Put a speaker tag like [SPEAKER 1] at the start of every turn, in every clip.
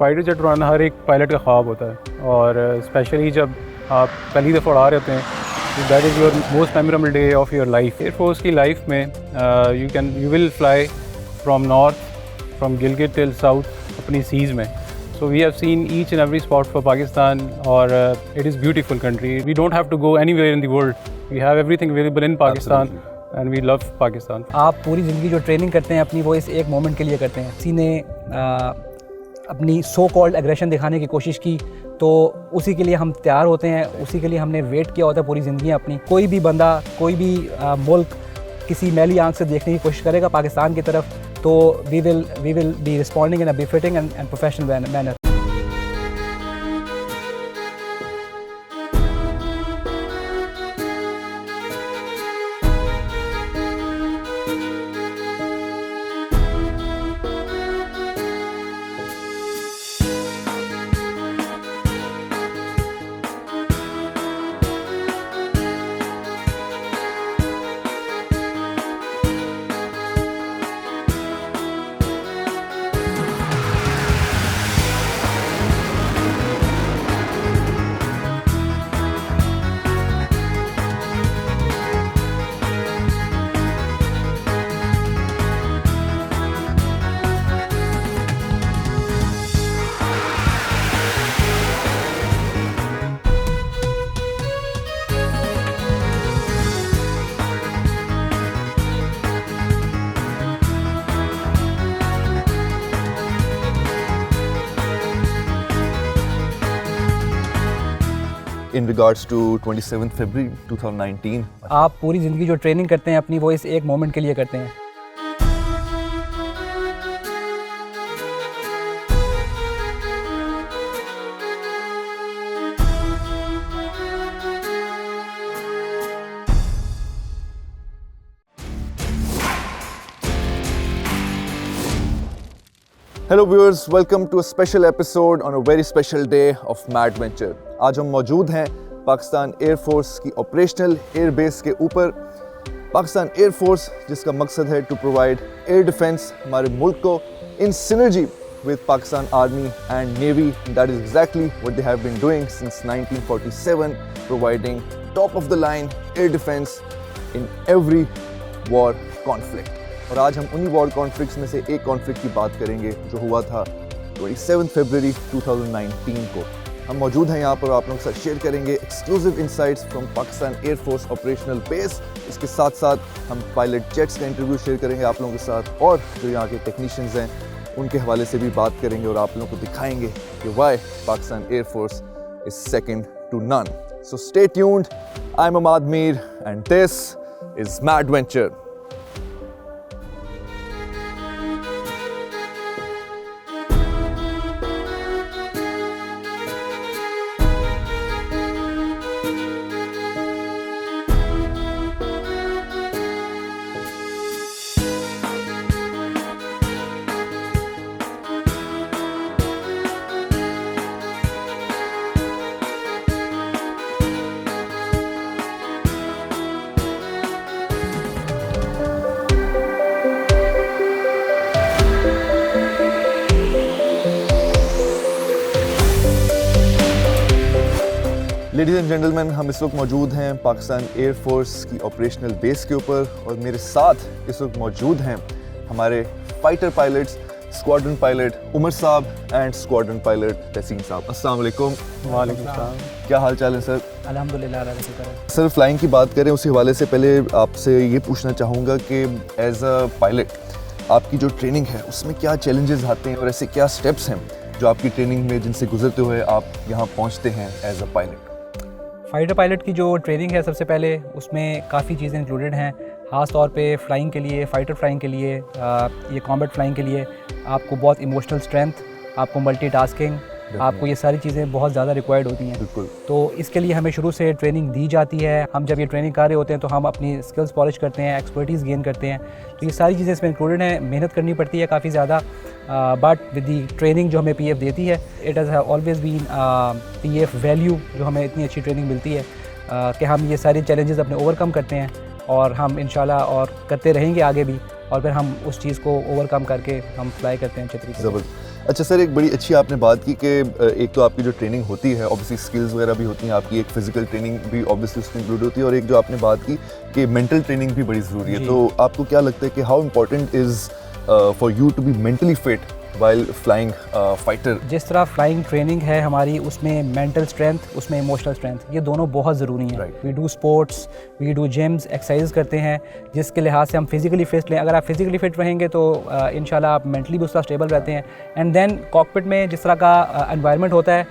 [SPEAKER 1] Fighter jet उड़ाना हर एक pilot का ख्वाब होता है, और स्पेशली जब आप पहली दफ़ा उड़ा रहे होते हैं, that is your most memorable day of your life. Air force की लाइफ में you will fly from north, from Gilgit till south अपनी सीज़ में। So we have seen each and every spot for Pakistan, or it is beautiful country. We don't have to go anywhere in the world. We have everything available in Pakistan. Absolutely. And we love Pakistan.
[SPEAKER 2] आप पूरी ज़िंदगी जो training करते हैं अपनी, वो इस एक मोमेंट के लिए करते हैं। किसी ने अपनी सो कॉल्ड एग्रेशन दिखाने की कोशिश की तो उसी के लिए हम तैयार होते हैं, उसी के लिए हमने वेट किया होता है पूरी ज़िंदगी अपनी। कोई भी बंदा, कोई भी मुल्क किसी मैली आंख से देखने की कोशिश करेगा पाकिस्तान की तरफ, तो we will be responding in a befitting and professional manner.
[SPEAKER 3] In regards to 27th February 2019.
[SPEAKER 2] आप पूरी ज़िंदगी जो ट्रेनिंग करते हैं अपनी, वो इस एक मोमेंट के लिए करते हैं।
[SPEAKER 3] Hello viewers, welcome to a special episode on a very special day of Mad Venture. आज हम मौजूद हैं पाकिस्तान एयरफोर्स की ऑपरेशनल एयर बेस के ऊपर। पाकिस्तान एयरफोर्स जिसका मकसद है टू प्रोवाइड एयर डिफेंस हमारे मुल्क को इन synergy with Pakistan Army and Navy. That is exactly what they have been doing since 1947, providing top of the line air defense in every war conflict. और आज हम उन्हीं वॉर कॉन्फ्लिक्ट्स में से एक कॉन्फ्लिक्ट की बात करेंगे जो हुआ था 27 फरवरी 2019 को। हम मौजूद हैं यहाँ पर, आप लोगों के साथ शेयर करेंगे exclusive insights from Pakistan air force operational base. इसके साथ साथ हम पायलट जेट्स का इंटरव्यू शेयर करेंगे आप लोगों के साथ, और जो यहाँ के टेक्नीशियंस हैं उनके हवाले से भी बात करेंगे और आप लोगों को दिखाएंगे कि why Pakistan air force is second to none. So stay tuned, I am Amad Mir and this is Mad Venture. Ladies and gentleman, हम इस वक्त मौजूद हैं पाकिस्तान एयरफोर्स की ऑपरेशनल बेस के ऊपर, और मेरे साथ इस वक्त मौजूद हैं हमारे fighter pilots, squadron pilot Umar साहब एंड स्क्वाड्रन पायलट तहसीन साहब। अस्सलाम वालेकुम।
[SPEAKER 1] वालेकुम सलाम।
[SPEAKER 3] क्या हाल चाल है सर?
[SPEAKER 2] अल्हम्दुलिल्लाह अल्लाह का शुक्र है।
[SPEAKER 3] सर, फ्लाइंग की बात करें उसी हवाले से पहले आपसे ये पूछना चाहूँगा कि एज अ पायलट आपकी जो ट्रेनिंग है उसमें क्या चैलेंजेस आते हैं और ऐसे क्या स्टेप्स हैं जो आपकी ट्रेनिंग में जिनसे गुजरते हुए आप यहाँ पहुँचते हैं as a pilot?
[SPEAKER 2] Fighter pilot की जो ट्रेनिंग है सबसे पहले उसमें काफ़ी चीज़ें इंक्लूडेड हैं, ख़ास तौर पे फ़्लाइंग के लिए, फ़ाइटर फ़्लाइंग के लिए, ये कॉम्बैट फ़्लाइंग के लिए आपको बहुत इमोशनल स्ट्रेंथ, आपको मल्टीटास्किंग, आपको ये सारी चीज़ें बहुत ज़्यादा रिक्वायर्ड होती हैं।
[SPEAKER 3] बिल्कुल।
[SPEAKER 2] तो इसके लिए हमें शुरू से ट्रेनिंग दी जाती है। हम जब ये ट्रेनिंग कर रहे होते हैं तो हम अपनी स्किल्स पॉलिश करते हैं, एक्सपर्टीज़ गेन करते हैं। तो ये सारी चीज़ें इसमें इंक्लूडेड हैं। मेहनत करनी पड़ती है काफ़ी ज़्यादा, बट विद दी ट्रेनिंग जो हमें पीएफ देती है, it has always been PF value, जो हमें इतनी अच्छी ट्रेनिंग मिलती है कि हम ये सारे चैलेंजेस अपने ओवरकम करते हैं, और हम इंशाल्लाह और करते रहेंगे आगे भी, और फिर हम उस चीज़ को ओवरकम करके हम फ्लाई करते हैं अच्छे तरीके से।
[SPEAKER 3] अच्छा सर, एक बड़ी अच्छी आपने बात की कि एक तो आपकी जो ट्रेनिंग होती है ऑब्वियसली स्किल्स वगैरह भी होती हैं, आपकी एक फिजिकल ट्रेनिंग भी ऑब्वियसली उसमें इंक्लूड होती है, और एक जो आपने बात की कि मेंटल ट्रेनिंग भी बड़ी ज़रूरी है। तो आपको क्या लगता है कि how important is for you to be mentally fit while flying fighter?
[SPEAKER 2] जिस तरह फ्लाइंग ट्रेनिंग है हमारी, उसमें मेंटल स्ट्रेंथ, उसमें इमोशनल स्ट्रेंथ, ये दोनों बहुत ज़रूरी हैं। We do sports, we do gyms, exercise करते हैं जिसके लिहाज से हम फिज़िकली फिट लें। अगर आप फिज़िकली फिट रहेंगे तो इंशाल्लाह आप मेंटली भी उस तरह स्टेबल रहते हैं। एंड देन कॉकपिट में जिस तरह का एनवायरनमेंट होता है,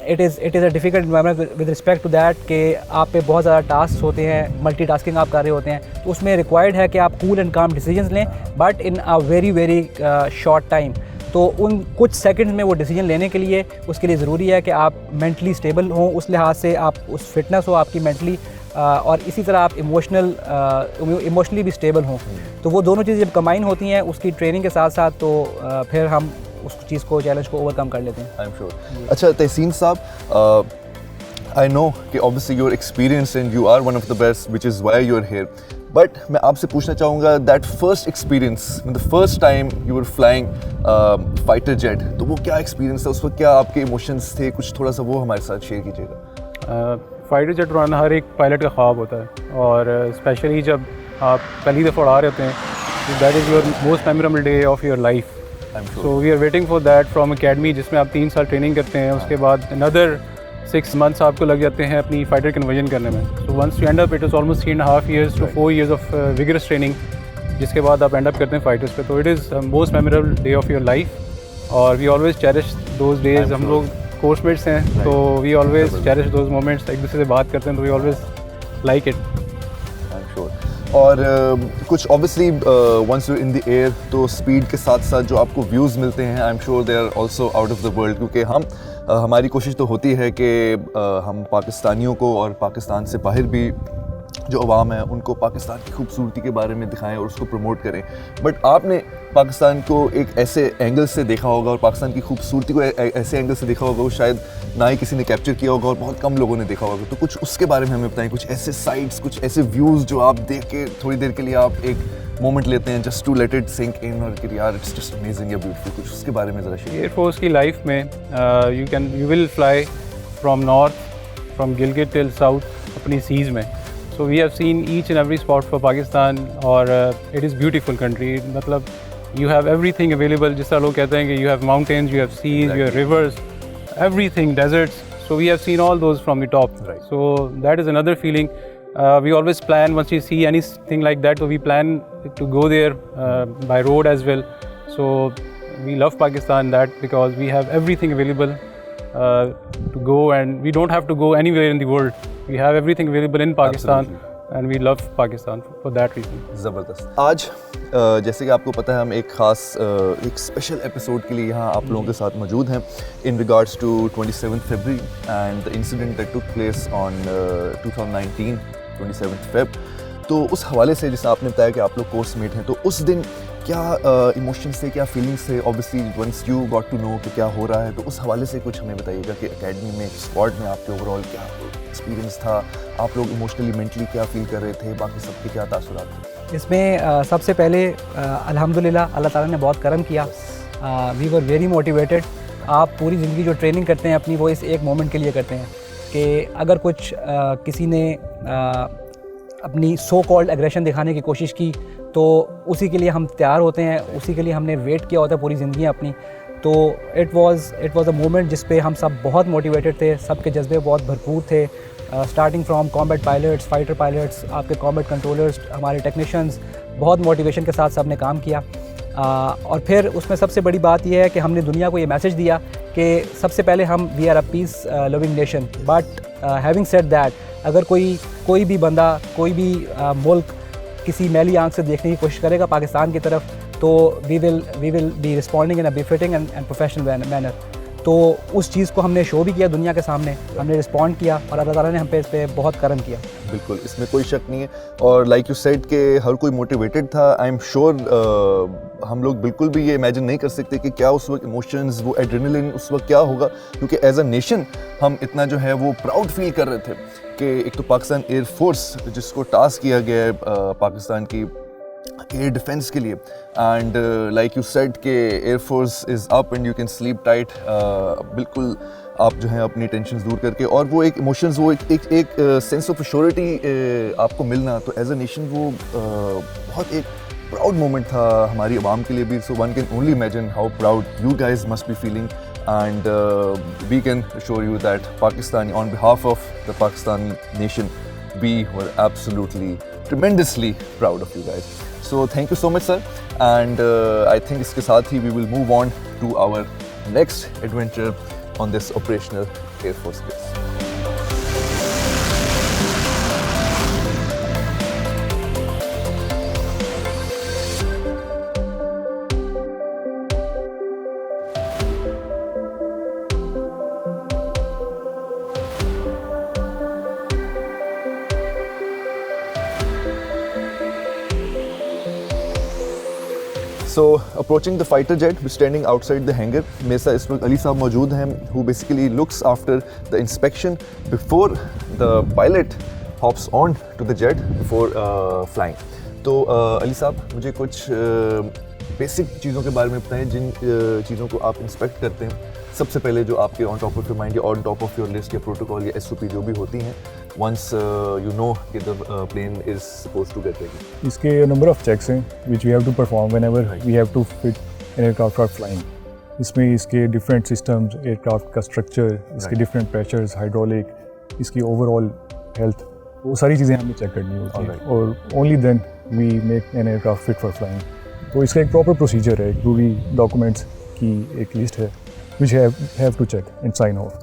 [SPEAKER 2] it is a difficult environment with respect to that कि आप पे बहुत ज़्यादा टास्क होते हैं, मल्टीटास्किंग आप कर रहे होते हैं, तो उसमें रिक्वायर्ड है कि आप कूल एंड काम डिसीजंस लें, but in a very short time. तो उन कुछ सेकंड्स में वो डिसीजन लेने के लिए, उसके लिए ज़रूरी है कि आप मेंटली स्टेबल हों, उस लिहाज से आप उस फिटनेस हो आपकी मेंटली, और इसी तरह आप इमोशनली भी स्टेबल हों। तो वो दोनों चीज़ें जब कंबाइन होती हैं उसकी ट्रेनिंग के साथ साथ, तो फिर हम उस चीज़ को, चैलेंज को ओवरकम कर लेते हैं।
[SPEAKER 3] I am sure. अच्छा तहसीन साहब, आई नो कि obviously your experience and you are one of the best which is why you are here, but मैं आपसे पूछना चाहूँगा that first experience, the first time you were flying fighter jet, तो वो क्या एक्सपीरियंस था, उस वक्त क्या आपके इमोशंस थे, कुछ थोड़ा सा वो हमारे साथ शेयर कीजिएगा।
[SPEAKER 1] फाइटर जेट उड़ाना हर एक पायलट का ख्वाब होता है, और स्पेशली जब आप पहली दफ़ा उड़ा रहे होते हैं, that is your most memorable day of your life. So we are waiting for that from academy, जिसमें आप 3 साल ट्रेनिंग करते हैं, उसके बाद अनदर 6 मंथ्स आपको लग जाते हैं अपनी फाइटर कन्वर्जन करने में। So once you end up, it is almost 3.5 years to 4 years of vigorous training, जिसके बाद आप एंड अप करते हैं फाइटर्स पे। तो it is most memorable day of your life, और we always cherish those days. हम लोग कोर्समेट्स हैं, तो we always cherish those moments, एक दूसरे से बात करते हैं, तो we always like it.
[SPEAKER 3] I am sure. और कुछ obviously once you in the air, तो स्पीड के साथ साथ जो आपको व्यूज़ मिलते हैं, I am sure they are also out of the world, क्योंकि हमारी कोशिश तो होती है कि हम पाकिस्तानियों को और पाकिस्तान से बाहर भी जो अवाम है उनको पाकिस्तान की खूबसूरती के बारे में दिखाएं और उसको प्रमोट करें। बट आपने पाकिस्तान को एक ऐसे एंगल से देखा होगा और पाकिस्तान की खूबसूरती को ऐसे एंगल से देखा होगा वो शायद ना ही किसी ने कैप्चर किया होगा और बहुत कम लोगों ने देखा होगा। तो कुछ उसके बारे में हमें बताएं, कुछ ऐसे साइट्स, कुछ ऐसे व्यूज़ जो आप देख के थोड़ी देर के लिए आप एक मोमेंट लेते हैं just to let it sink in, और कि यार इट्स जस्ट अमेजिंग या ब्यूटीफुल, कुछ उसके बारे में ज़रा शेयर।
[SPEAKER 1] एयरफोर्स की लाइफ में you will fly from north, from Gilgit till south, अपनी सीज़ में। So we have seen each and every spot for Pakistan, और इट इज़ ब्यूटीफुल कंट्री। मतलब यू हैव एवरीथिंग अवेलेबल, जिस तरह लोग कहते हैं कि you have mountains, you have seas, you have rivers, everything, deserts. So we have seen all those from the top.
[SPEAKER 3] Right.
[SPEAKER 1] So that is another feeling. We always plan, once we see anything like that, so we plan to go there by road as well. So we love Pakistan that because we have everything available to go, and we don't have to go anywhere in the world. We have everything available in Pakistan.
[SPEAKER 3] Absolutely.
[SPEAKER 1] And we love Pakistan for that reason.
[SPEAKER 3] ज़बरदस्त। आज जैसे कि आपको पता है हम एक ख़ास एक स्पेशल एपिसोड के लिए यहाँ आप लोगों के साथ मौजूद हैं in regards to 27 February and the incident that took place on 2019 27 Feb। तो उस हवाले से जैसे आपने बताया कि आप लोग कोर्समेट हैं, तो उस दिन क्या इमोशंस थे, क्या फीलिंग्स थे? Obviously once you got to know कि क्या हो रहा है, तो उस हवाले से कुछ हमें बताइएगा कि एकेडमी में, स्क्वाड में आपके ओवरऑल क्या एक्सपीरियंस था, आप लोग इमोशनली मेंटली क्या फील कर रहे थे, बाकी सबके क्या तासुरात थे?
[SPEAKER 2] इसमें सबसे पहले अल्हम्दुलिल्लाह अल्लाह ताला ने बहुत करम किया। We were very motivated. आप पूरी ज़िंदगी जो ट्रेनिंग करते हैं अपनी, वो इस एक मोमेंट के लिए करते हैं कि अगर कुछ किसी ने अपनी सो कॉल्ड एग्रेशन दिखाने की कोशिश की तो उसी के लिए हम तैयार होते हैं, उसी के लिए हमने वेट किया होता है पूरी ज़िंदगी अपनी। तो इट वाज अ मोमेंट जिस पे हम सब बहुत मोटिवेटेड थे, सबके जज्बे बहुत भरपूर थे, starting from combat pilots, fighter pilots, आपके कॉम्बैट कंट्रोलर्स, हमारे टेक्नीशियंस, बहुत मोटिवेशन के साथ सब ने काम किया। और फिर उसमें सबसे बड़ी बात यह है कि हमने दुनिया को ये मैसेज दिया कि सबसे पहले हम we are a peace loving nation, but having said that, अगर कोई भी बंदा, कोई भी मुल्क किसी मैली आंख से देखने की कोशिश करेगा पाकिस्तान की तरफ, तो we will be responding in a befitting and professional manner. तो उस चीज़ को हमने शो भी किया दुनिया के सामने, हमने रिस्पॉन्ड किया और अल्लाह ताला ने हम पे इस पर बहुत करम किया।
[SPEAKER 3] बिल्कुल, इसमें कोई शक नहीं है। और लाइक यू सेड कि हर कोई मोटिवेटेड था। आई एम श्योर हम लोग बिल्कुल भी ये इमेजिन नहीं कर सकते कि क्या उस वक्त इमोशंस, वो एड्रेनलिन उस वक्त क्या होगा, क्योंकि एज अ नेशन हम इतना जो है वो प्राउड फील कर रहे थे कि एक तो पाकिस्तान एयरफोर्स जिसको टास्क किया गया है पाकिस्तान की एयर डिफेंस के लिए। एंड लाइक यू सेड कि air force is up and you can sleep tight, बिल्कुल आप जो हैं अपनी टेंशन दूर करके, और वो एक इमोशंस, वो एक सेंस ऑफ एश्योरिटी आपको मिलना, तो एज अ नेशन वो बहुत एक प्राउड मोमेंट था हमारी आवाम के लिए भी। So one can only imagine how proud you guys must be feeling, and we can assure you that Pakistani, on behalf of the Pakistani nation, we were absolutely tremendously proud of you guys. So thank you so much, sir, and I think iske saath hi we will move on to our next adventure on this operational Air Force base. So approaching the fighter jet, we're standing outside the hangar. मेरे साथ इस वक्त अली साहब मौजूद हैं, who basically looks after the inspection before the pilot hops on to the jet before flying. तो अली साहब मुझे कुछ बेसिक चीज़ों के बारे में बताएं जिन चीज़ों को आप इंस्पेक्ट करते हैं। सबसे पहले जो आपके on top of your mind या on top of your list या प्रोटोकॉल या SOP जो भी होती हैं, once you know कि the plane is supposed to get ready.
[SPEAKER 4] इसके नंबर ऑफ चेक्स हैं which we have to perform whenever we have to fit an aircraft for flying. इसमें इसके डिफरेंट सिस्टम्स, एयरक्राफ्ट का स्ट्रक्चर, इसके different pressures, hydraulic, इसकी overall health, वो सारी चीज़ें हमें चेक करनी होती हैं और only then we make an aircraft fit for flying. तो इसका एक प्रॉपर प्रोसीजर है, पूरी डॉक्यूमेंट्स की एक लिस्ट है which have to check and sign off,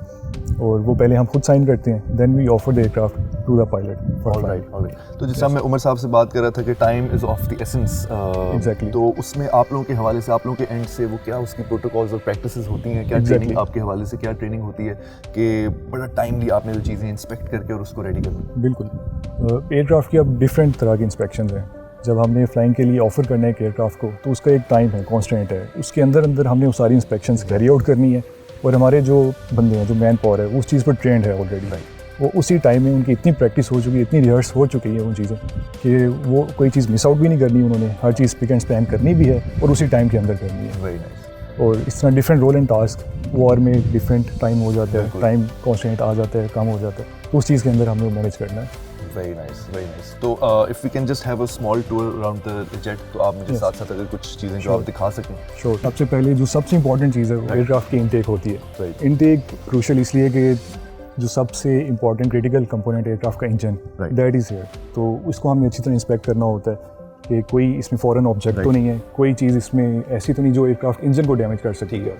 [SPEAKER 4] और वो पहले हम खुद साइन करते हैं, then we offer the aircraft to the pilot for flight.
[SPEAKER 3] तो जैसा मैं उमर साहब से बात कर रहा था कि time is of the essence,
[SPEAKER 4] Exactly.
[SPEAKER 3] तो उसमें आप लोगों के हवाले से, आप लोगों के एंड से वो क्या उसकी प्रोटोकॉल्स और प्रैक्टिसेस होती हैं, क्या ट्रेनिंग आपके हवाले से, क्या ट्रेनिंग होती है कि बड़ा टाइमली आपने वो चीज़ें इंस्पेक्ट करके और उसको रेडी करना?
[SPEAKER 4] बिल्कुल, एयरक्राफ्ट की अब डिफरेंट तरह की इंस्पेक्शंस हैं। जब हमने फ्लाइंग के लिए ऑफ़र करना है एक एयरक्राफ्ट को, तो उसका एक टाइम है, कॉन्स्टेंट है, उसके अंदर हमने वो सारी इंस्पेक्शंस कैरी आउट करनी है, और हमारे जो बंदे हैं, जो मैन पावर है, उस चीज़ पर ट्रेंड है ऑलरेडी। वो उसी टाइम में उनकी इतनी प्रैक्टिस हो चुकी है, इतनी रिहर्स हो चुकी है उन चीज़ें कि वो कोई चीज़ मिस आउट भी नहीं करनी, उन्होंने हर चीज़ पिक एंड स्पैन करनी भी है और उसी टाइम के अंदर करनी है।
[SPEAKER 3] Very nice.
[SPEAKER 4] और इस तरह different role and task, war में डिफरेंट टाइम हो जाता है, टाइम कॉन्स्टेंट आ जाता है, कम हो जाता है, तो उस चीज़ के अंदर हमें मैनेज करना है।
[SPEAKER 3] Very nice, very nice. तो if we can just have a small tour around the jet, तो आप मुझे साथ साथ अगर कुछ चीज़ें जो आप दिखा सकें।
[SPEAKER 4] श्योर। सबसे पहले जो सबसे इंपॉर्टेंट चीज़ है वो एयरक्राफ्ट की इनटेक होती है।
[SPEAKER 3] Right.
[SPEAKER 4] इनटेक क्रूशल इसलिए कि जो सबसे इंपॉर्टेंट क्रिटिकल कंपोनेंट एयरक्राफ्ट का engine,
[SPEAKER 3] Right.
[SPEAKER 4] That is here, तो उसको हमें अच्छी तरह इंस्पेक्ट करना होता है कि कोई इसमें फॉरेन ऑब्जेक्ट तो नहीं है, कोई चीज़ इसमें ऐसी तो नहीं जो एयरक्राफ्ट इंजन को डैमेज कर सकती है।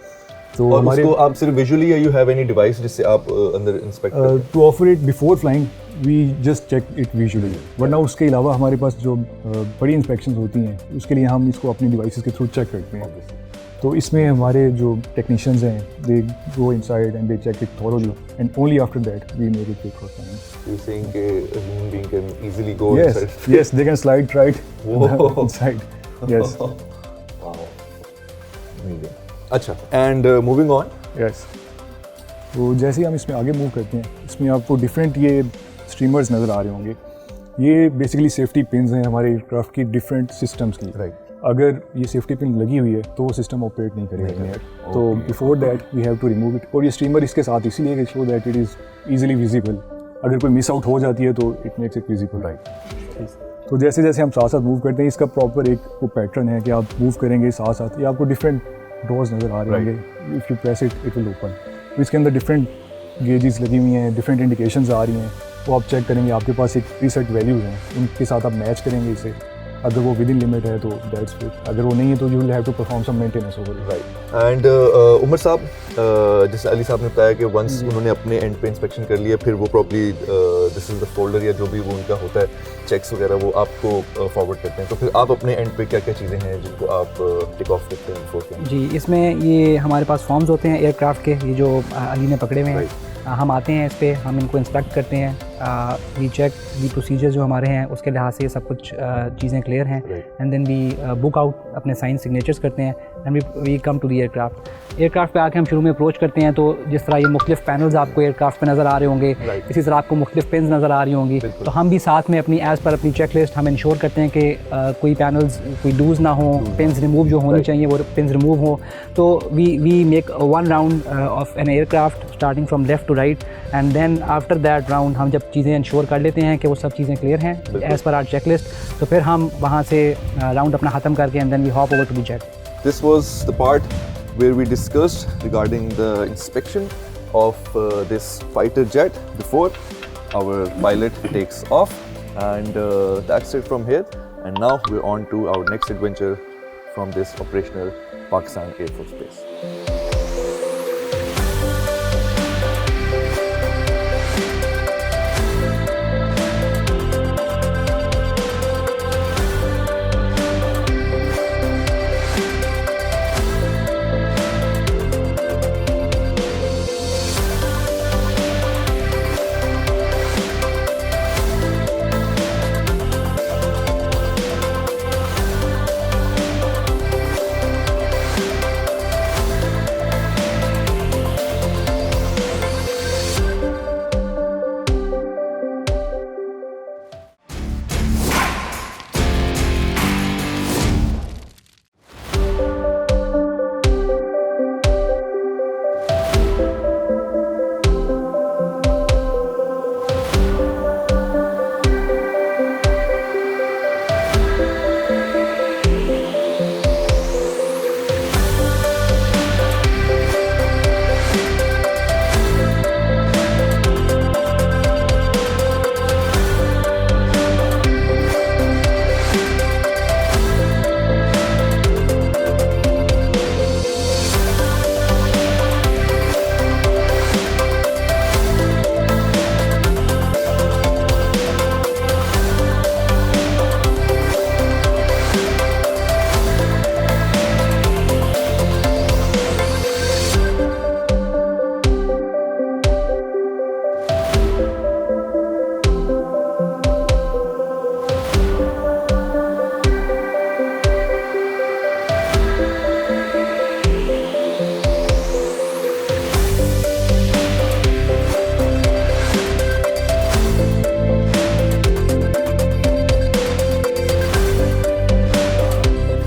[SPEAKER 4] तो
[SPEAKER 3] और
[SPEAKER 4] हमारे
[SPEAKER 3] उसको आप सिर्फ विजुअली, या यू हैव एनी डिवाइस जिससे आप अंदर इंस्पेक्ट करें?
[SPEAKER 4] To offer it before flying we just check it visually, वरना उसके अलावा हमारे पास जो बड़ी इंस्पेक्शंस होती हैं उसके लिए हम इसको अपनी डिवाइसेस के थ्रू चेक करते हैं। तो इसमें हमारे जो टेक्नीशियंस हैं, they go inside and they check it thoroughly and only after that we make it fit for flying.
[SPEAKER 3] You saying कि a human being can easily go
[SPEAKER 4] Yes,
[SPEAKER 3] inside?
[SPEAKER 4] yes, they can slide right
[SPEAKER 3] Whoa.
[SPEAKER 4] inside. Yes,
[SPEAKER 3] Wow. Amazing. अच्छा, and moving on.
[SPEAKER 4] yes. तो जैसे ही हम इसमें आगे move करते हैं, इसमें आपको डिफरेंट ये स्ट्रीमर्स नज़र आ रहे होंगे। ये बेसिकली सेफ्टी पिन्स हैं हमारे एयरक्राफ्ट की डिफरेंट सिस्टम्स की।
[SPEAKER 3] Right.
[SPEAKER 4] अगर ये सेफ्टी पिन लगी हुई है तो वो सिस्टम ऑपरेट नहीं करेगा। तो before that we have to remove it, और ये स्ट्रीमर इसके साथ इसीलिए कि show that it is easily visible. अगर कोई मिस आउट हो जाती है तो it makes it visible.
[SPEAKER 3] Right.
[SPEAKER 4] तो जैसे जैसे हम साथ साथ मूव करते हैं, इसका प्रॉपर एक वो पैटर्न है कि आप मूव करेंगे साथ साथ, ये आपको डिफरेंट डोर्स नज़र आ रहे होंगे। If you press it it will open. तो इसके अंदर डिफरेंट गेजेस लगी हुई हैं, डिफरेंट इंडिकेशंस आ रही हैं, वो आप चेक करेंगे। आपके पास एक प्रीसेट वैल्यूज़ हैं, उनके साथ आप मैच करेंगे इसे। अगर वो विद इन लिमिट है तो दैट्स इट, अगर वो नहीं है तो you will have to perform some maintenance over it.
[SPEAKER 3] Right. And Umar साहब, जैसे अली साहब ने बताया कि वंस उन्होंने अपने एंड पे इंस्पेक्शन कर लिया, फिर वो properly this is the folder या जो भी वो उनका होता है चेक्स वगैरह, वो आपको फॉरवर्ड करते हैं। तो फिर आप अपने एंड पे क्या क्या चीज़ें हैं जिनको आप टिक ऑफ करते हैं बिफोर फ्लाइंग?
[SPEAKER 2] जी, इसमें ये हमारे पास फॉर्म्स होते हैं एयरक्राफ्ट के, ये जो अली ने पकड़े हुए हैं। हम आते हैं इस पर, हम इनको इंस्पेक्ट करते हैं, वी चेक दी प्रोसीजर जो हमारे हैं उसके लिहाज से सब कुछ चीज़ें क्लियर हैं, and then we book out, अपने साइन सिग्नेचर्स करते हैं, and we come to the aircraft पे आके हम शुरू में अप्रोच करते हैं तो जिस तरह ये मुख्तलिफ पैनल्स आपको एयरक्राफ्ट पे नज़र आ रहे होंगे, इसी तरह आपको मुख्तलिफ पिन्स नज़र आ रही होंगी, तो हम भी साथ में अपनी एज़ पर अपनी चेक लिस्ट हम इंश्योर करते हैं कि कोई पैनल्स कोई लूज़ ना हो, पिन्स रिमूव जो होनी चाहिए वो पिन्स रिमूव हो। तो we make one round of an aircraft starting from left to right and then after that round हम जब चीज़ें इंश्योर कर लेते हैं कि वो सब चीज़ें क्लियर हैं as per hour check list, तो फिर हम वहाँ से राउंड अपना ख़त्म करके and then we hop over to the jet.
[SPEAKER 3] This was the part where we discussed regarding the inspection of this fighter jet before our pilot takes off, and that's it from here. And now we're on to our next adventure from this operational Pakistan Air Force base.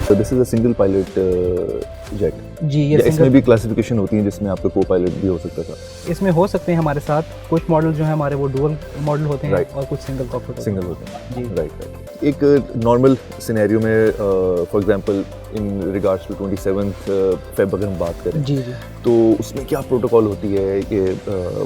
[SPEAKER 3] So this is a single pilot jet.
[SPEAKER 2] जी ये
[SPEAKER 3] या इसमें
[SPEAKER 2] single-
[SPEAKER 3] भी classification होती है जिसमें आपका को pilot भी हो सकता था?
[SPEAKER 2] इसमें हो सकते हैं हमारे साथ कुछ मॉडल जो है हमारे वो डुअल मॉडल होते हैं
[SPEAKER 3] Right.
[SPEAKER 2] और कुछ सिंगल कॉकपिट
[SPEAKER 3] सिंगल होते हैं।
[SPEAKER 2] जी।
[SPEAKER 3] राइट। एक नॉर्मल सिनेरियो में for example in regards to 27th Feb अगर हम बात करें
[SPEAKER 2] जी जी
[SPEAKER 3] तो उसमें क्या प्रोटोकॉल होती है ये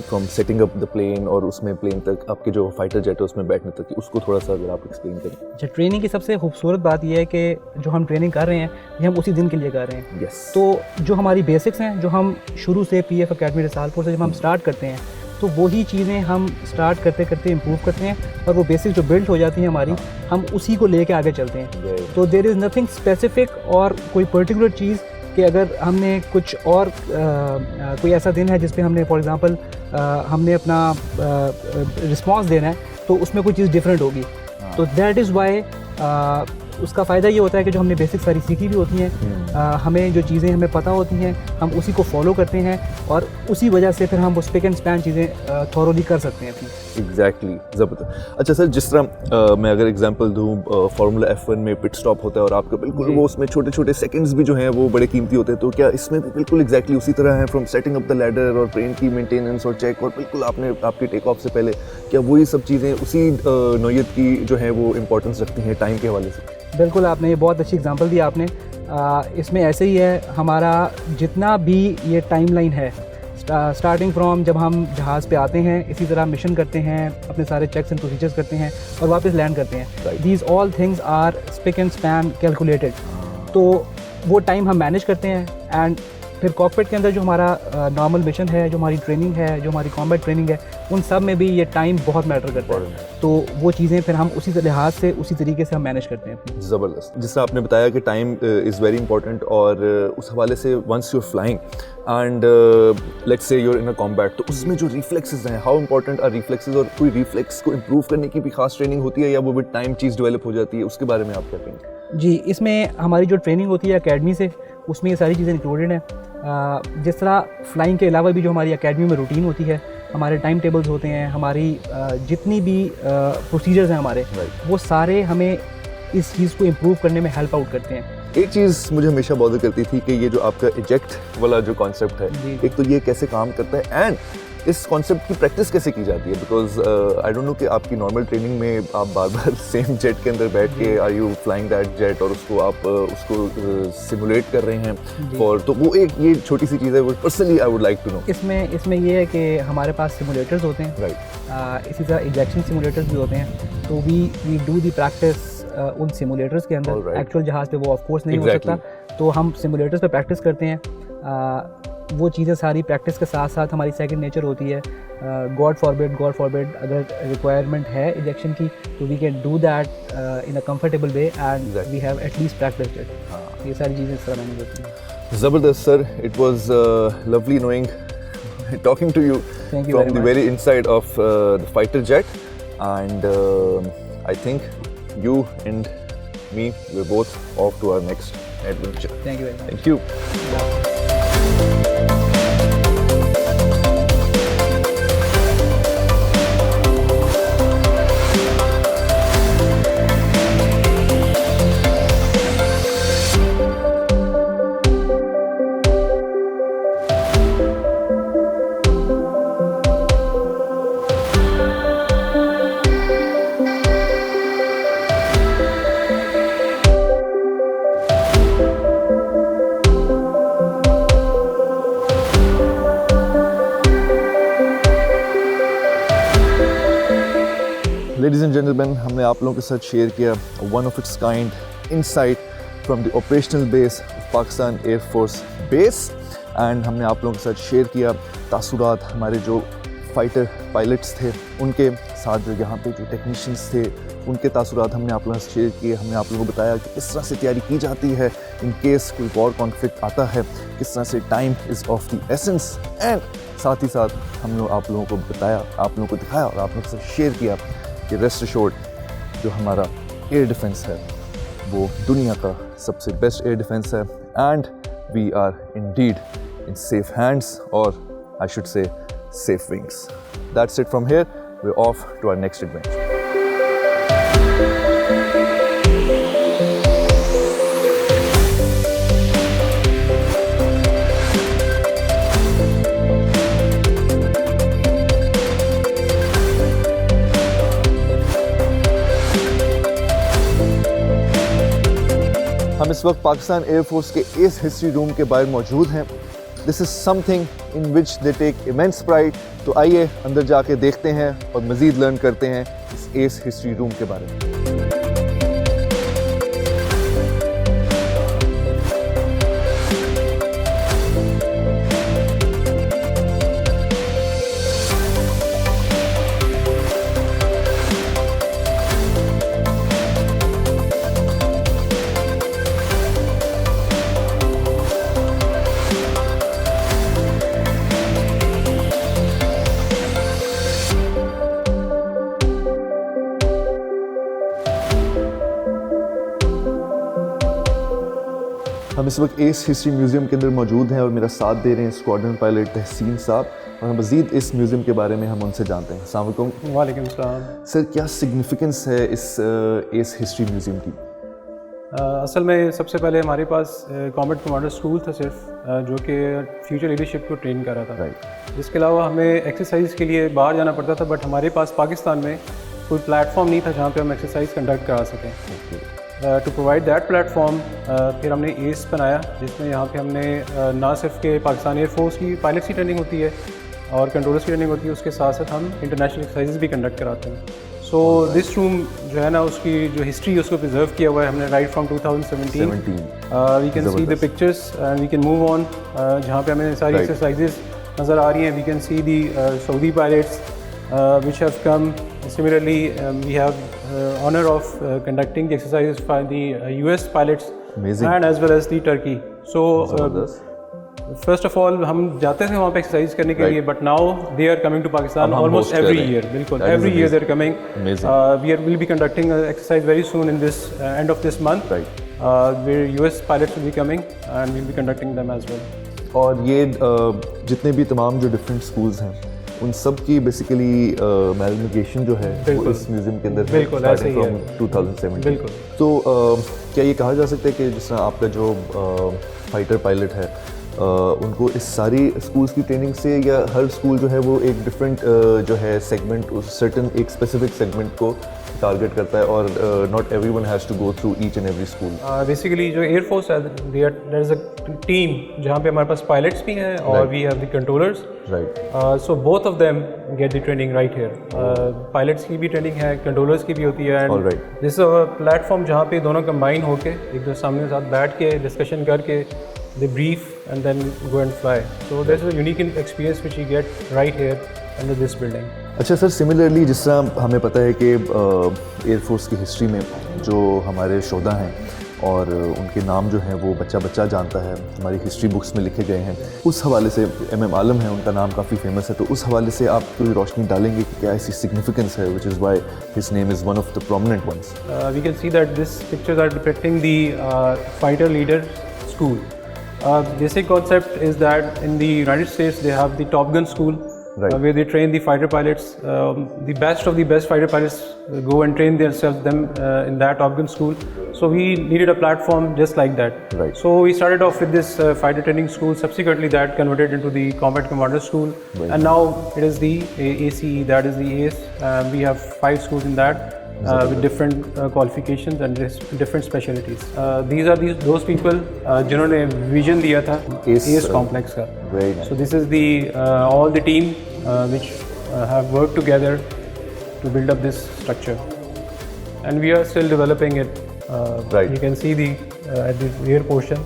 [SPEAKER 3] from setting up the plane और उसमें प्लेन तक आपके जो फाइटर जेट है उसमें बैठने तक, उसको थोड़ा सा अगर आप एक्सप्लेन करें।
[SPEAKER 2] अच्छा, ट्रेनिंग की सबसे खूबसूरत बात यह है कि जो हम ट्रेनिंग कर रहे हैं ये हम उसी दिन के लिए कर रहे हैं।
[SPEAKER 3] यस।
[SPEAKER 2] तो जो हमारी बेसिक्स हैं जो हम शुरू से पीएफ एकेडमी रसालपुर से जब हम स्टार्ट करते हैं तो वही चीज़ें हम स्टार्ट करते करते इम्प्रूव करते हैं और वो बेसिक्स जो बिल्ड हो जाती हैं हमारी हम उसी को लेके आगे चलते हैं। तो देयर इज़ नथिंग स्पेसिफिक और कोई पर्टिकुलर चीज़ कि अगर हमने कुछ और कोई ऐसा दिन है जिस पे हमने फॉर एग्जांपल हमने अपना रिस्पांस देना है तो उसमें कोई चीज़ डिफरेंट होगी। तो दैट इज़ वाई उसका फ़ायदा ये होता है कि जो हमने बेसिक सारी सीखी भी होती हैं हमें जो चीज़ें हमें पता होती हैं हम उसी को फॉलो करते हैं और उसी वजह से फिर हम उस पिक एंड स्पैन चीज़ें थॉरोली कर सकते हैं अपनी।
[SPEAKER 3] एग्जैक्टली, ज़बरदस्त। अच्छा सर, जिस तरह मैं अगर एग्जांपल दूं फार्मूला F1 में पिट स्टॉप होता है और आपका बिल्कुल वो उसमें छोटे छोटे सेकंड्स भी जो हैं वो बड़े कीमती होते हैं, तो क्या इसमें भी बिल्कुल एग्जैक्टली उसी तरह है from setting up the ladder और प्लेन की मेंटेनेंस और चेक और बिल्कुल आपने आपके टेक ऑफ से पहले क्या वही सब चीज़ें उसी नौयत की जो है वो इंपॉर्टेंस रखती हैं टाइम के हवाले से?
[SPEAKER 2] बिल्कुल, आपने ये बहुत अच्छी एग्जांपल दी आपने। इसमें ऐसे ही है हमारा जितना भी ये टाइमलाइन है स्टार्टिंग फ्रॉम जब हम जहाज़ पे आते हैं इसी तरह मिशन करते हैं अपने सारे चेक्स एंड प्रोसीजर्स करते हैं और वापस लैंड करते हैं। These all things are spick and span calculated. तो वो टाइम हम मैनेज करते हैं एंड फिर कॉकपिट के अंदर जो हमारा नॉर्मल मिशन है, जो हमारी ट्रेनिंग है, जो हमारी कॉम्बैट ट्रेनिंग है, उन सब में भी ये टाइम बहुत मैटर करता है। तो वो चीज़ें फिर हम उसी लिहाज से उसी तरीके से हम मैनेज करते हैं।
[SPEAKER 3] ज़बरदस्त। जिस तरह आपने बताया कि टाइम इज़ वेरी इंपॉर्टेंट और उस हवाले से once you are flying and let's say you are in a combat, तो उसमें जो रिफ्लेक्सेस हैं, हाउ इंपॉर्टेंट आर रिफ्लेक्सेस और कोई रिफ्लेक्स को इम्प्रूव करने की भी खास ट्रेनिंग होती है या वो विद टाइम चीज़ डेवलप हो जाती है, उसके बारे में आप क्या कहेंगे?
[SPEAKER 2] जी, इसमें हमारी जो ट्रेनिंग होती है एकेडमी से, उसमें ये सारी चीज़ें इंक्लूडेड हैं। जिस तरह फ़्लाइंग के अलावा भी जो हमारी एकेडमी में रूटीन होती है, हमारे टाइम टेबल्स होते हैं, हमारी जितनी भी प्रोसीजर्स हैं हमारे, वो सारे हमें इस चीज़ को इम्प्रूव करने में हेल्प आउट करते हैं।
[SPEAKER 3] एक चीज़ मुझे हमेशा बॉदर करती थी कि ये जो आपका इजेक्ट वाला जो कॉन्सेप्ट है,
[SPEAKER 2] जी।
[SPEAKER 3] एक तो ये कैसे काम करता है एंड इस कॉन्सेप्ट की प्रैक्टिस कैसे की जाती है, बिकॉज आई डोंट नो कि आपकी नॉर्मल ट्रेनिंग में आप बार बार सेम जेट के अंदर बैठ के are you flying that jet और उसको आप उसको सिमुलेट कर रहे हैं और तो वो एक ये छोटी सी चीज़ है, वो personally I would like to know.
[SPEAKER 2] इसमें ये है कि हमारे पास सिमुलेटर्स होते हैं,
[SPEAKER 3] राइट,
[SPEAKER 2] इसी तरह इजेक्शन सिमुलेटर्स भी होते हैं, तो वी डू दी प्रैक्टिस उन सिमुलेटर्स के अंदर।
[SPEAKER 3] Alright.
[SPEAKER 2] एक्चुअल जहाज़ पे वो ऑफ कोर्स नहीं
[SPEAKER 3] Exactly.
[SPEAKER 2] हो सकता, तो हम सिमुलेटर्स पे प्रैक्टिस करते हैं। वो चीज़ें सारी प्रैक्टिस के साथ साथ हमारी सेकंड नेचर होती है। गॉड फॉरबिड अगर रिक्वायरमेंट है इजेक्शन की, तो we can do that in a comfortable way and we have at least practised it. ये सारी चीज़ें इस तरह मैंने होती हैं।
[SPEAKER 3] ज़बरदस्त sir, it was lovely knowing talking to you
[SPEAKER 2] Thank you
[SPEAKER 3] from
[SPEAKER 2] very
[SPEAKER 3] the
[SPEAKER 2] much.
[SPEAKER 3] very inside of the fighter jet, and I think you and me, we're both off to our next adventure.
[SPEAKER 2] Thank you very much.
[SPEAKER 3] Thank you. Ladies and gentlemen, हमने आप लोगों के साथ share किया one of its kind insight from the operational base of Pakistan Air Force Base, and हमने आप लोगों के साथ शेयर किया तासुरात हमारे जो फाइटर पायलट्स थे उनके साथ, जो यहाँ पे जो टेक्नीशियंस थे उनके तासुरात हमने आप लोगों से शेयर किए। हमने आप लोगों को बताया कि किस तरह से तैयारी की जाती है इन केस कोई वॉर कॉन्फ्लिक्ट आता है, किस तरह से time is of the essence, and साथ ही साथ हम लोग आप लोगों को बताया, आप लोगों को दिखाया और आप लोगों के साथ शेयर किया कि रेस्ट एश्योर्ड जो हमारा एयर डिफेंस है वो दुनिया का सबसे बेस्ट एयर डिफेंस है, and we are indeed in safe hands, और I should say safe wings. That's it from here. We're off to our next adventure. हम इस वक्त पाकिस्तान एयरफोर्स के एस हिस्ट्री रूम के बाहर मौजूद हैं। This is something in which they take immense pride. तो आइए अंदर जाके देखते हैं और मज़ीद लर्न करते हैं इस एस हिस्ट्री रूम के बारे में। हम इस वक्त एस हिस्ट्री म्यूज़ियम के अंदर मौजूद हैं और मेरा साथ दे रहे हैं स्क्वाड्रन पायलट तहसीन साहब, और मज़ीद इस म्यूज़ियम के बारे में हम उनसे जानते हैं। अस्सलाम वालेकुम।
[SPEAKER 1] वालेकुम सलाम।
[SPEAKER 3] सर, क्या सिग्निफिकेंस है इस एस हिस्ट्री म्यूज़ियम की?
[SPEAKER 1] असल में सबसे पहले हमारे पास कॉम्बैट कमांडर स्कूल था सिर्फ, जो कि फ्यूचर लीडरशिप को ट्रेन कर रहा था।
[SPEAKER 3] राइट।
[SPEAKER 1] इसके अलावा हमें एक्सरसाइज के लिए बाहर जाना पड़ता था, बट हमारे पास पाकिस्तान में कोई प्लेटफॉर्म नहीं था जहाँ पे हम एक्सरसाइज कंडक्ट करा सकें। टू प्रोवाइड दैट प्लेटफॉर्म फिर हमने एस बनाया, जिसमें यहाँ पे हमने ना सिर्फ के पाकिस्तान एयरफोर्स की पायलट्स की ट्रेनिंग होती है और कंट्रोलर्स की ट्रेनिंग होती है, उसके साथ साथ हम इंटरनेशनल एक्सरसाइजेज भी कंडक्ट कराते हैं। सो दिस रूम जो है ना, उसकी जो हिस्ट्री है उसको प्रिजर्व किया हुआ है हमने right from 2017। We can see the pictures and we can move on, जहाँ पे हमें सारी एक्सरसाइजेज नज़र आ रही हैं। We can see the Saudi pilots which have come. Similarly, we have honor of conducting the exercises by the US pilots.
[SPEAKER 3] Amazing.
[SPEAKER 1] And as well as the Turkey. So first of all हम जाते थे वहाँ पे exercise करने के लिए, but now they are coming to Pakistan
[SPEAKER 3] अब हम
[SPEAKER 1] ऑलमोस्ट
[SPEAKER 3] host कर
[SPEAKER 1] एवरी
[SPEAKER 3] रहे हैं।
[SPEAKER 1] ईयर. बिल्कुल
[SPEAKER 3] That is
[SPEAKER 1] every year they are coming.
[SPEAKER 3] Amazing.
[SPEAKER 1] We will be conducting exercise very soon in this end of this month.
[SPEAKER 3] Right.
[SPEAKER 1] Where US pilots will be coming and we'll be conducting them as well.
[SPEAKER 3] और ये जितने भी तमाम जो different schools हैं उन सब की बेसिकली मैलमिकेशन जो है वो
[SPEAKER 1] बिल्कुल।
[SPEAKER 3] इस म्यूज़ियम के अंदर है,
[SPEAKER 1] बिल्कुल, ऐसे
[SPEAKER 3] starting
[SPEAKER 1] ही
[SPEAKER 3] from
[SPEAKER 1] है।
[SPEAKER 3] 2017.
[SPEAKER 1] बिल्कुल।
[SPEAKER 3] तो क्या ये कहा जा सकता है कि जिस तरह आपका जो फाइटर पायलट है उनको इस सारी स्कूल्स की ट्रेनिंग से, या हर स्कूल जो है वो एक डिफरेंट जो है सेगमेंट, उस सर्टन एक स्पेसिफिक सेगमेंट को टारगेट करता है, और not everyone has to go through each and every school?
[SPEAKER 1] Basically जो एयरफोर्स है, देयर इज अ टीम जहाँ पे हमारे पास पायलट्स भी हैं और we have the controllers.
[SPEAKER 3] Right.
[SPEAKER 1] So both of them get the training right here. Pilots की भी ट्रेनिंग है, कंट्रोलर्स की भी होती है.
[SPEAKER 3] All
[SPEAKER 1] and
[SPEAKER 3] right.
[SPEAKER 1] This is a platform जहाँ पे दोनों कंबाइन होके एक दूसरे सामने साथ बैठ के डिस्कशन करके they brief and then go and fly. So there's a unique experience which you get right here under this building.
[SPEAKER 3] अच्छा सर, सिमिलरली जिस तरह हमें पता है कि एयरफोर्स की हिस्ट्री में जो हमारे शोधा हैं और उनके नाम जो हैं वो बच्चा बच्चा जानता है, हमारी हिस्ट्री बुक्स में लिखे गए हैं, उस हवाले से एम आलम है, उनका नाम काफ़ी फेमस है, तो उस हवाले से आप कोई रोशनी डालेंगे कि क्या ऐसी सिग्निफिकेंस है which is why his name is one of the prominent ones?
[SPEAKER 1] We can see that this pictures are depicting the fighter leader school. Basic concept is that in the United States they have the Top Gun school,
[SPEAKER 3] Right.
[SPEAKER 1] where they train the fighter pilots. The best of the best fighter pilots go and train them in that Top Gun school. So we needed a platform just like that.
[SPEAKER 3] Right.
[SPEAKER 1] So we started off with this fighter training school. Subsequently, that converted into the Combat Commander School,
[SPEAKER 3] Right.
[SPEAKER 1] and now it is the ACE. That is the ACE. We have 5 schools in that. With different qualifications and different specialties. These are those people जिन्होंने vision दिया था ACE complex का.
[SPEAKER 3] Very nice.
[SPEAKER 1] So this is the all the team which have worked together to build up this structure, and we are still developing it.
[SPEAKER 3] Right.
[SPEAKER 1] You can see the at the rear portion.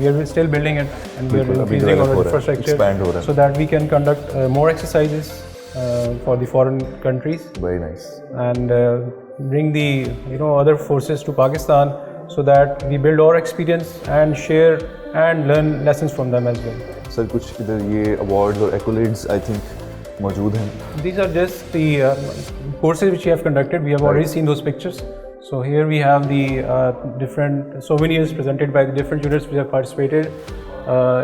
[SPEAKER 1] We are still building it, and we are
[SPEAKER 3] बिल्कुल, अभी
[SPEAKER 1] increasing
[SPEAKER 3] develop
[SPEAKER 1] our
[SPEAKER 3] हो रहा है,
[SPEAKER 1] infrastructure
[SPEAKER 3] expand हो रहा है।
[SPEAKER 1] so that we can conduct more exercises for the foreign countries.
[SPEAKER 3] Very nice.
[SPEAKER 1] And bring the other forces to Pakistan so that we build our experience and share and learn lessons from them as well.
[SPEAKER 3] Sir कुछ इधर ये awards और एक्कोलेड्स I think मौजूद हैं.
[SPEAKER 1] These are just the courses which we have conducted. We have already seen those pictures. So here we have the different souvenirs presented by the different units which have participated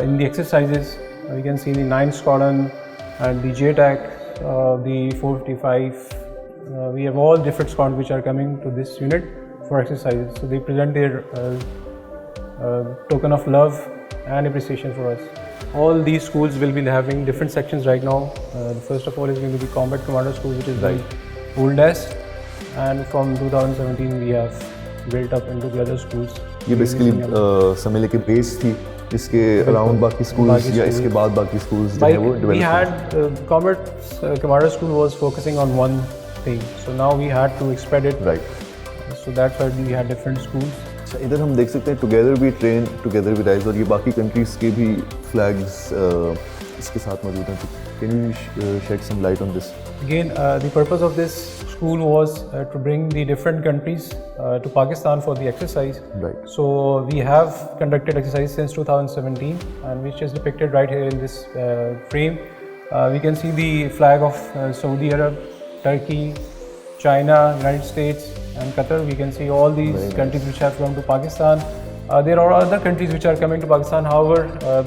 [SPEAKER 1] in the exercises. We can see the 9th Squadron and the JTAC, the 455. We have all different squadrons which are coming to this unit for exercises. So they present their token of love and appreciation for us. All these schools will be having different sections right now. First of all is going to be Combat Commander School, which is the oldest, and from 2017 we have built up into the other schools.
[SPEAKER 3] ये basically समझ के base थी जिसके around बाकी schools
[SPEAKER 1] बाकी
[SPEAKER 3] या
[SPEAKER 1] schools.
[SPEAKER 3] इसके बाद बाकी स्कूल्स जो है वो
[SPEAKER 1] we
[SPEAKER 3] develop
[SPEAKER 1] had Combat Commander School was focusing on one thing, so now we had to spread it.
[SPEAKER 3] Right.
[SPEAKER 1] So that's why we had different schools.
[SPEAKER 3] अच्छा, इधर हम देख सकते हैं together we train together we rise, और ये बाकी countries के भी फ्लैग्स इसके साथ मौजूद हैं. Can you shed some light on this?
[SPEAKER 1] Again, the purpose of this school was to bring the different countries to Pakistan for the exercise.
[SPEAKER 3] Right.
[SPEAKER 1] So we have conducted exercise since 2017, and which is depicted right here in this frame. We can see the flag of Saudi Arab, Turkey, China, United States, and Qatar. We can see all these
[SPEAKER 3] Very nice.
[SPEAKER 1] countries which have come to Pakistan. There are other countries which are coming to Pakistan, however,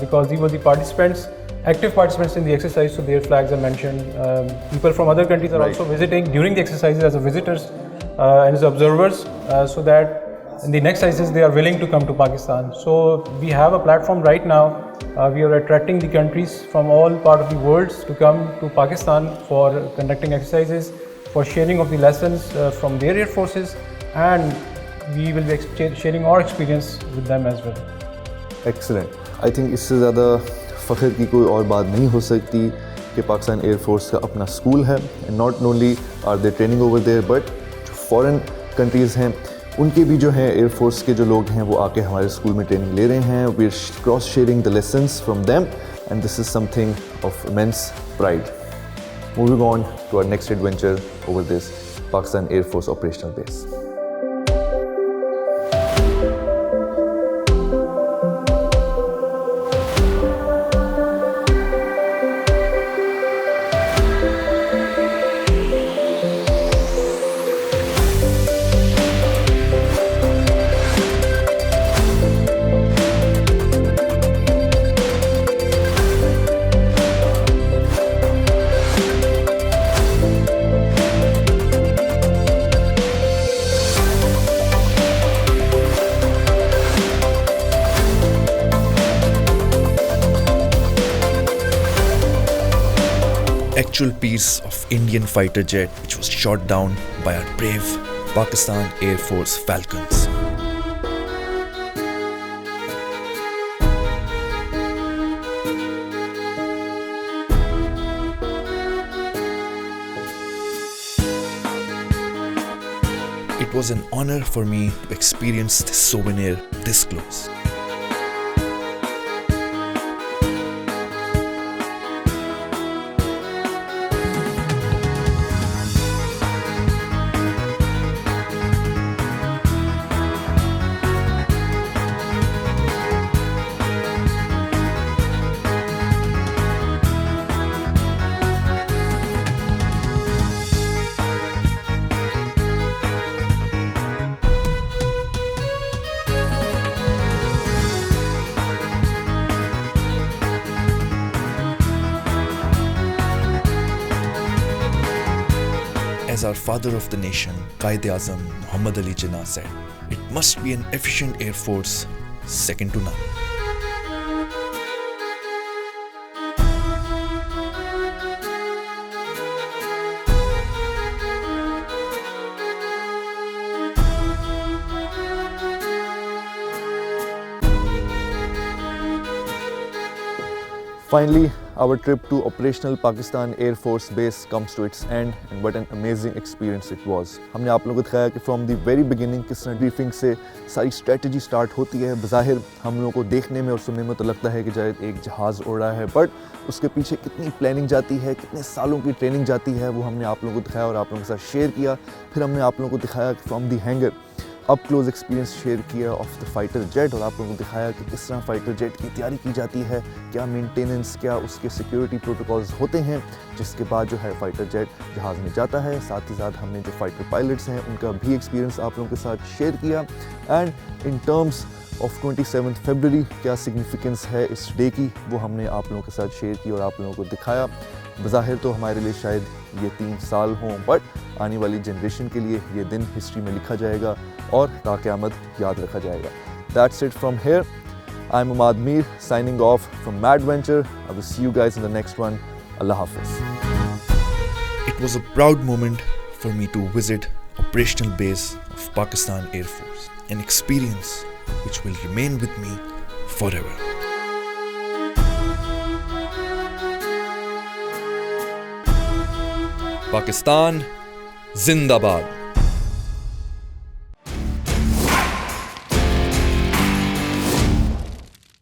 [SPEAKER 1] because these were the participants, active participants in the exercise, so their flags are mentioned. People from other countries are
[SPEAKER 3] Right.
[SPEAKER 1] also visiting during the exercises as visitors and as observers, so that in the next exercises they are willing to come to Pakistan. So we have a platform right now. We are attracting the countries from all part of the world to come to Pakistan for conducting exercises, for sharing of the lessons from their air forces, and we will be sharing our experience with them as well.
[SPEAKER 3] Excellent. I think इससे ज़्यादा फ़ख्र की कोई और बात नहीं हो सकती कि पाकिस्तान एयरफोर्स का अपना स्कूल है, and not only are they training over there, but जो फॉरेन कंट्रीज़ हैं उनके भी जो है एयरफोर्स के जो लोग हैं वो आके हमारे स्कूल में ट्रेनिंग ले रहे हैं. We are cross sharing the lessons from them, and this is something of immense pride. Moving on to our next adventure over this Pakistan Air Force operational base. actual piece of Indian fighter jet which was shot down by our brave Pakistan Air Force Falcons. It was an honor for me to experience this souvenir this close. As our father of the nation, Quaid-e-Azam Muhammad Ali Jinnah said, it must be an efficient Air Force, second to none. Finally, our trip to operational Pakistan Air Force Base comes to its end, and what an amazing experience it was. हमने आप लोगों को दिखाया कि from the very beginning किस तरह briefing से सारी स्ट्रेटजी स्टार्ट होती है. बज़ाहिर हम लोगों को देखने में और सुनने में तो लगता है कि शायद एक जहाज़ उड़ रहा है, बट उसके पीछे कितनी प्लानिंग जाती है, कितने सालों की ट्रेनिंग जाती है, वो हमने आप लोगों को दिखाया और आप लोगों के साथ शेयर किया. फिर हमने आप लोगों को दिखाया कि from the hanger up close experience share किया ऑफ द फाइटर जेट, और आप लोगों को दिखाया कि किस तरह फाइटर जेट की तैयारी की जाती है, क्या मेंटेनेंस, क्या उसके सिक्योरिटी प्रोटोकॉल्स होते हैं, जिसके बाद जो है फाइटर जेट जहाज़ में जाता है. साथ ही साथ हमने जो फाइटर पायलट्स हैं उनका भी एक्सपीरियंस आप लोगों के साथ शेयर किया. एंड इन टर्म्स ऑफ 27 फरवरी क्या सिग्निफिकेंस है इस डे की, वो हमने आप लोगों के साथ शेयर की और आप लोगों को दिखाया. बज़ाहिर तो हमारे लिए शायद ये 3 साल हों, बट आने वाली जनरेशन के लिए ये दिन हिस्ट्री में लिखा जाएगा और ताक़यामत याद रखा जाएगा. That's it from here. I'm Ahmad Mir signing off from Madventure. I will see you guys in the next one. Allah Hafiz. It was a proud moment for me to visit operational base of Pakistan Air Force, an experience which will remain with me forever. Pakistan Zindabad.